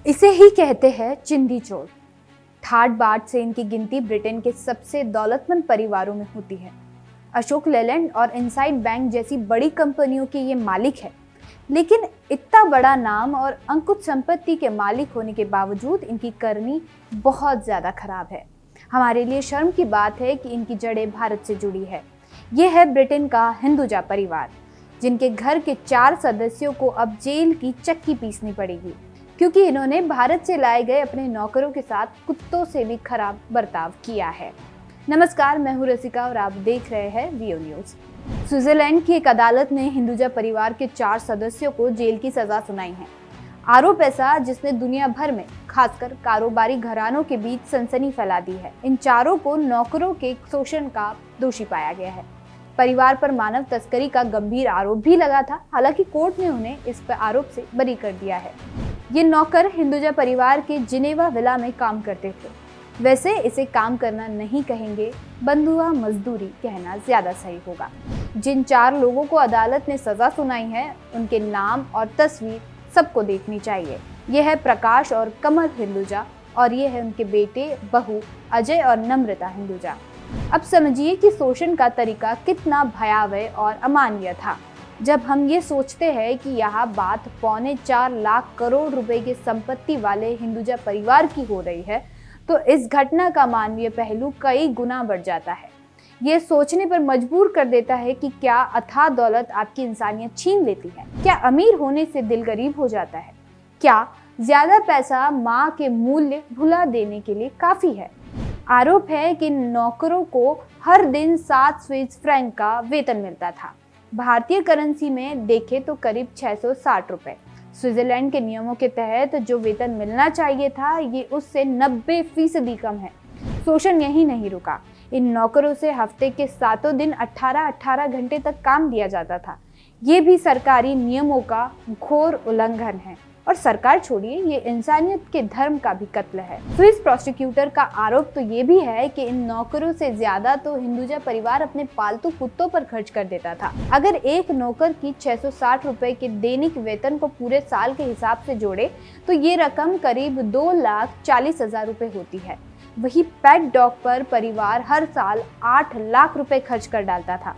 इसे ही कहते हैं चिंदी चोर। ठाट बाट से इनकी गिनती ब्रिटेन के सबसे दौलतमंद परिवारों में होती है। अशोक लेलैंड और इनसाइड बैंक जैसी बड़ी कंपनियों के ये मालिक है, लेकिन इतना बड़ा नाम और अंकुश संपत्ति के मालिक होने के बावजूद इनकी करनी बहुत ज्यादा खराब है। हमारे लिए शर्म की बात है कि इनकी जड़ें भारत से जुड़ी है। ये है ब्रिटेन का हिंदुजा परिवार, जिनके घर के 4 सदस्यों को अब जेल की चक्की पीसनी पड़ेगी, क्योंकि इन्होंने भारत से लाए गए अपने नौकरों के साथ कुत्तों से भी खराब बर्ताव किया है। नमस्कार, मैं हूं रसिका और आप देख रहे हैं वीओ न्यूज। स्विट्जरलैंड की एक अदालत ने हिंदुजा परिवार के 4 सदस्यों को जेल की सजा सुनाई है। आरोप ऐसा जिसने दुनिया भर में खासकर कारोबारी घरानों के बीच सनसनी फैला दी है। इन चारों को नौकरों के शोषण का दोषी पाया गया है। परिवार पर मानव तस्करी का गंभीर आरोप भी लगा था, हालांकि कोर्ट ने उन्हें इस आरोप से बरी कर दिया है। ये नौकर हिंदुजा परिवार के जिनेवा विला में काम करते थे। वैसे इसे काम करना नहीं कहेंगे, बंधुआ मजदूरी कहना ज्यादा सही होगा। जिन 4 लोगों को अदालत ने सजा सुनाई है, उनके नाम और तस्वीर सबको देखनी चाहिए। यह है प्रकाश और कमल हिंदुजा और ये है उनके बेटे बहू अजय और नम्रता हिंदुजा। अब समझिए कि शोषण का तरीका कितना भयावह और अमानवीय था। जब हम ये सोचते हैं कि यहाँ बात 4.25 लाख करोड़ रुपए की संपत्ति वाले हिंदुजा परिवार की हो रही है, तो इस घटना का मानवीय पहलू कई गुना बढ़ जाता है। ये सोचने पर मजबूर कर देता है कि क्या अथाह दौलत आपकी इंसानियत छीन लेती है? क्या अमीर होने से दिल गरीब हो जाता है? क्या ज्यादा पैसा माँ के मूल्य भुला देने के लिए काफी है? आरोप है कि नौकरों को हर दिन 7 स्विस फ्रैंक का वेतन मिलता था। भारतीय करेंसी में देखें तो करीब 660 रुपए। स्विट्जरलैंड के नियमों के तहत जो वेतन मिलना चाहिए था, ये उससे 90% कम है। शोषण यही नहीं रुका। इन नौकरों से हफ्ते के 7 दिन 18-18 घंटे तक काम दिया जाता था। ये भी सरकारी नियमों का घोर उल्लंघन है। और सरकार छोड़िए, ये इंसानियत के धर्म का भी कत्ल है। स्विस प्रोसिक्यूटर का आरोप तो ये भी है कि इन नौकरों से ज्यादा तो हिंदुजा परिवार अपने पालतू कुत्तों पर खर्च कर देता था। अगर एक नौकर की 660 रुपए के दैनिक वेतन को पूरे साल के हिसाब से जोड़े तो ये रकम करीब 2,40,000 रुपए होती है। वही पेट डॉग पर परिवार हर साल 8 लाख रुपए खर्च कर डालता था।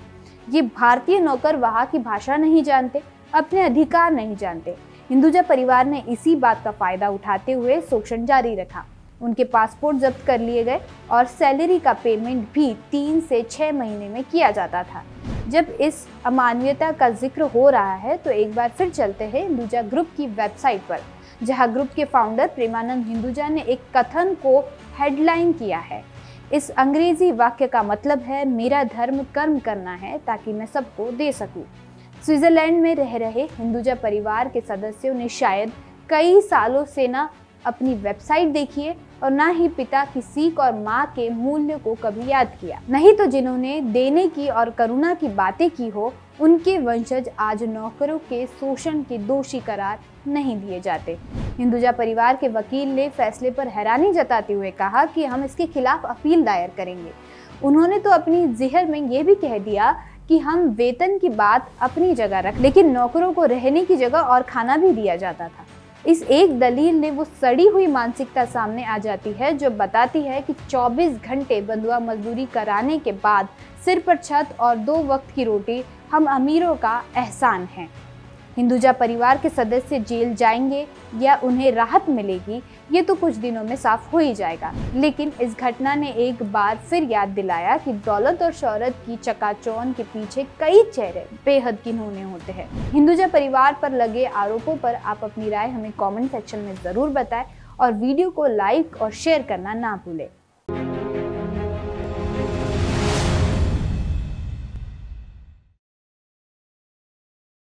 ये भारतीय नौकर वहाँ की भाषा नहीं जानते, अपने अधिकार नहीं जानते। हिंदुजा परिवार ने इसी बात का फायदा उठाते हुए शोषण जारी रखा। उनके पासपोर्ट जब्त कर लिए गए और सैलरी का पेमेंट भी 3 से 6 महीने में किया जाता था। जब इस अमानवीयता का जिक्र हो रहा है तो एक बार फिर चलते हैं हिंदुजा ग्रुप की वेबसाइट पर, जहां ग्रुप के फाउंडर प्रेमानंद हिंदुजा ने एक कथन को हेडलाइन किया है। इस अंग्रेजी वाक्य का मतलब है, मेरा धर्म कर्म करना है ताकि मैं सबको दे सकूं। स्विट्जरलैंड में रह रहे हिंदुजा परिवार के सदस्यों ने शायद कई सालों से ना अपनी वेबसाइट देखी है और ना ही पिता की सीख और माँ के मूल्य को कभी याद किया। नहीं तो जिन्होंने देने की और करुणा की बातें की हो, उनके वंशज आज नौकरों के शोषण के दोषी करार नहीं दिए जाते। हिंदुजा परिवार के वकील ने फैसले पर हैरानी जताते हुए कहा कि हम इसके खिलाफ अपील दायर करेंगे। उन्होंने तो अपनी ज़हर में ये भी कह दिया कि हम वेतन की बात अपनी जगह रख, लेकिन नौकरों को रहने की जगह और खाना भी दिया जाता था। इस एक दलील ने वो सड़ी हुई मानसिकता सामने आ जाती है जो बताती है कि 24 घंटे बंधुआ मजदूरी कराने के बाद सिर पर छत और 2 वक्त की रोटी हम अमीरों का एहसान है। हिंदुजा परिवार के सदस्य जेल जाएंगे या उन्हें राहत मिलेगी, ये तो कुछ दिनों में साफ हो ही जाएगा। लेकिन इस घटना ने एक बार फिर याद दिलाया कि दौलत और शोहरत की चकाचौंध के पीछे कई चेहरे बेहद घिनौने होते हैं। हिंदुजा परिवार पर लगे आरोपों पर आप अपनी राय हमें कमेंट सेक्शन में जरूर बताएं और वीडियो को लाइक और शेयर करना ना भूलें।